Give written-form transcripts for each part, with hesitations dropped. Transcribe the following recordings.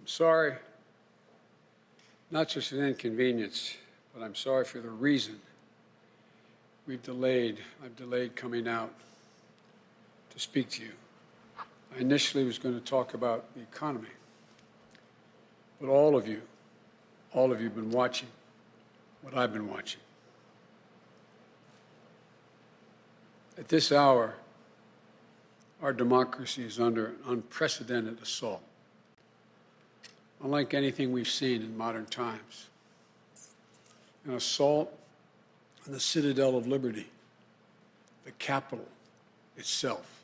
sorry, not just an inconvenience, but I'm sorry for the reason I've delayed coming out to speak to you. I initially was going to talk about the economy, but all of you have been watching what I've been watching. At this hour, our democracy is under an unprecedented assault, unlike anything we've seen in modern times. An assault on the citadel of liberty, the Capitol itself.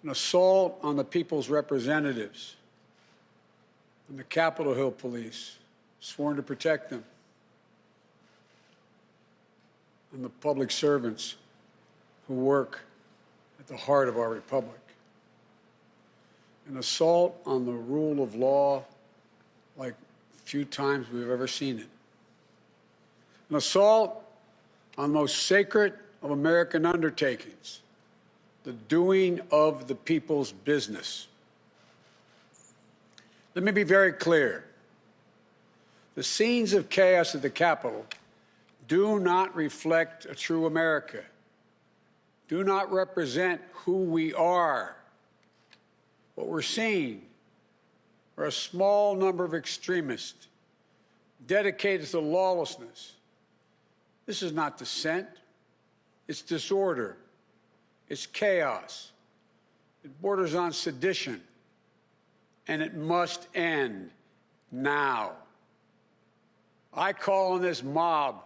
An assault on the people's representatives, and the Capitol Hill police, sworn to protect them, and the public servants who work at the heart of our republic. An assault on the rule of law like few times we've ever seen it. An assault on the most sacred of American undertakings, the doing of the people's business. Let me be very clear. The scenes of chaos at the Capitol do not reflect a true America, do not represent who we are. What we're seeing are a small number of extremists dedicated to lawlessness. This is not dissent. It's disorder. It's chaos. It borders on sedition. And it must end now. I call on this mob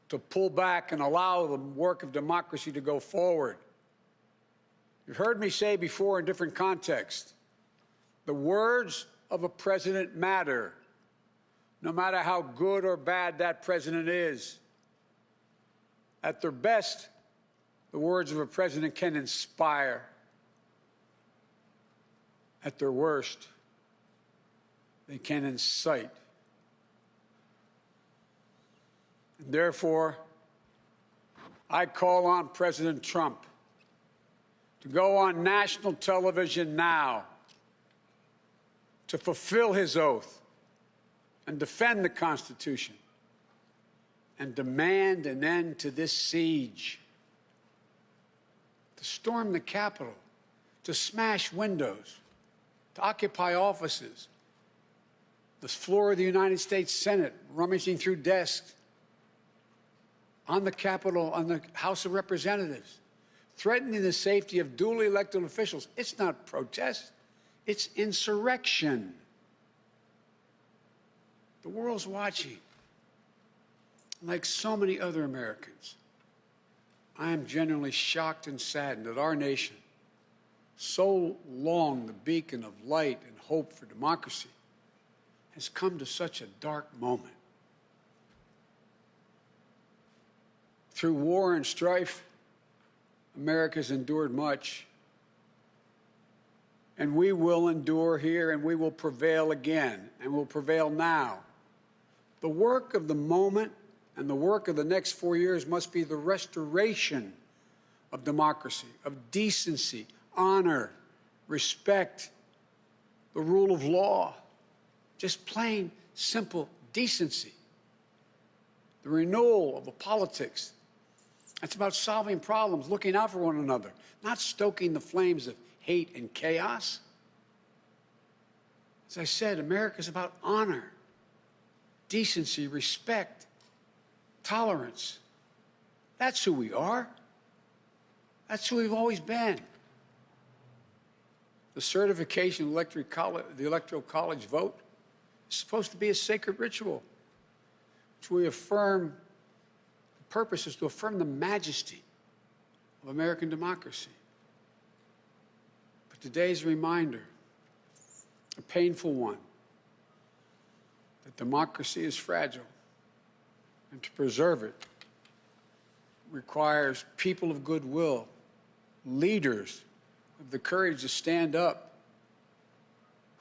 to pull back and allow the work of democracy to go forward. You've heard me say before in different contexts, the words of a president matter, no matter how good or bad that president is. At their best, the words of a president can inspire. At their worst, they can incite. And therefore, I call on President Trump to go on national television now to fulfill his oath and defend the Constitution and demand an end to this siege, to storm the Capitol, to smash windows, to occupy offices, the floor of the United States Senate, rummaging through desks, on the Capitol, on the House of Representatives, threatening the safety of duly elected officials. It's not protest, it's insurrection. The world's watching. Like so many other Americans, I am genuinely shocked and saddened that our nation, so long the beacon of light and hope for democracy, has come to such a dark moment. Through war and strife, America's endured much, and we will endure here, and we will prevail again, and will prevail now. The work of the moment and the work of the next 4 years must be the restoration of democracy, of decency, honor, respect, the rule of law, just plain, simple decency. The renewal of the politics. It's about solving problems, looking out for one another, not stoking the flames of hate and chaos. As I said, America is about honor, decency, respect, tolerance. That's who we are. That's who we've always been. The certification of the Electoral College vote is supposed to be a sacred ritual, which we affirm. The purpose is to affirm the majesty of American democracy. But today's reminder, a painful one, that democracy is fragile, and to preserve it requires people of goodwill, leaders with the courage to stand up,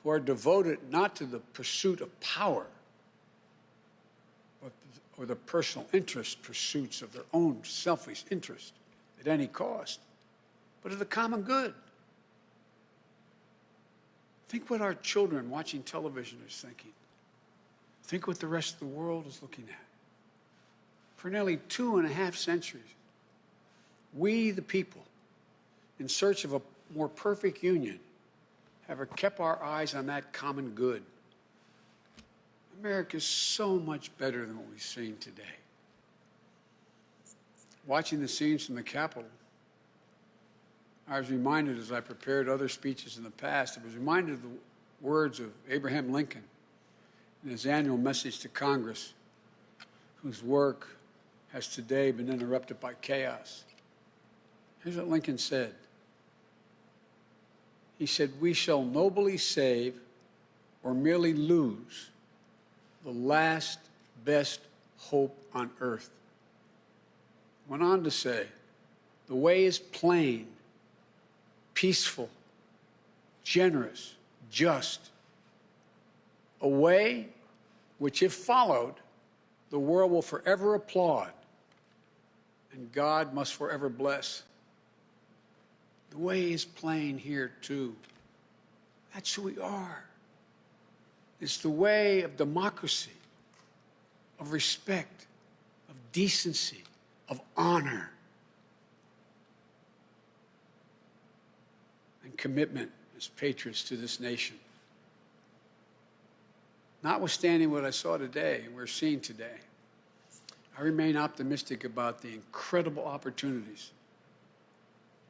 who are devoted not to the pursuit of power, or the personal interest pursuits of their own selfish interest at any cost, but of the common good. Think what our children watching television are thinking. Think what the rest of the world is looking at. For nearly 2.5 centuries, we, the people, in search of a more perfect union, have kept our eyes on that common good. America is so much better than what we've seen today. Watching the scenes from the Capitol, I was reminded, as I prepared other speeches in the past, I was reminded of the words of Abraham Lincoln in his annual message to Congress, whose work has today been interrupted by chaos. Here's what Lincoln said. He said, "We shall nobly save or merely lose the last best hope on earth." Went on to say, "The way is plain, peaceful, generous, just, a way which, if followed, the world will forever applaud and God must forever bless." The way is plain here, too. That's who we are. It's the way of democracy, of respect, of decency, of honor, and commitment as patriots to this nation. Notwithstanding what I saw today and we're seeing today, I remain optimistic about the incredible opportunities.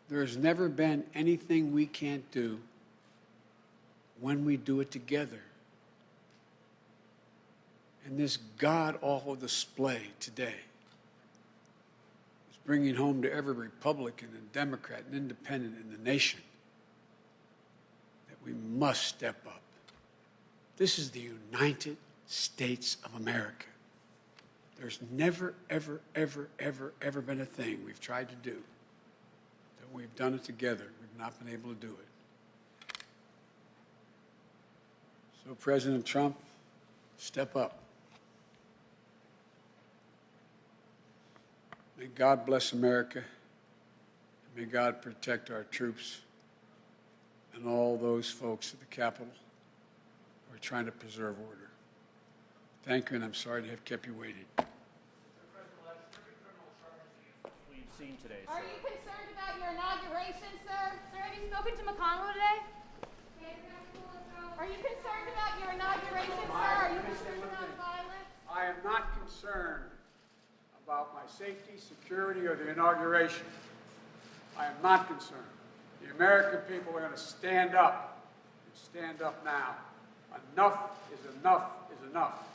There has never been anything we can't do when we do it together. And this god-awful display today is bringing home to every Republican and Democrat and Independent in the nation that we must step up. This is the United States of America. There's never, ever, ever, ever, ever been a thing we've tried to do that we've done it together. We've not been able to do it. So, President Trump, step up. May God bless America. May God protect our troops and all those folks at the Capitol who are trying to preserve order. Thank you, and I'm sorry to have kept you waiting. We've seen today, Are you concerned about your inauguration, sir? Sir, have you spoken to McConnell today? Are you concerned about your inauguration, sir? Are you concerned about violence? I am not concerned about my safety, security, or the inauguration. I am not concerned. The American people are going to stand up, and stand up now. Enough is enough is enough.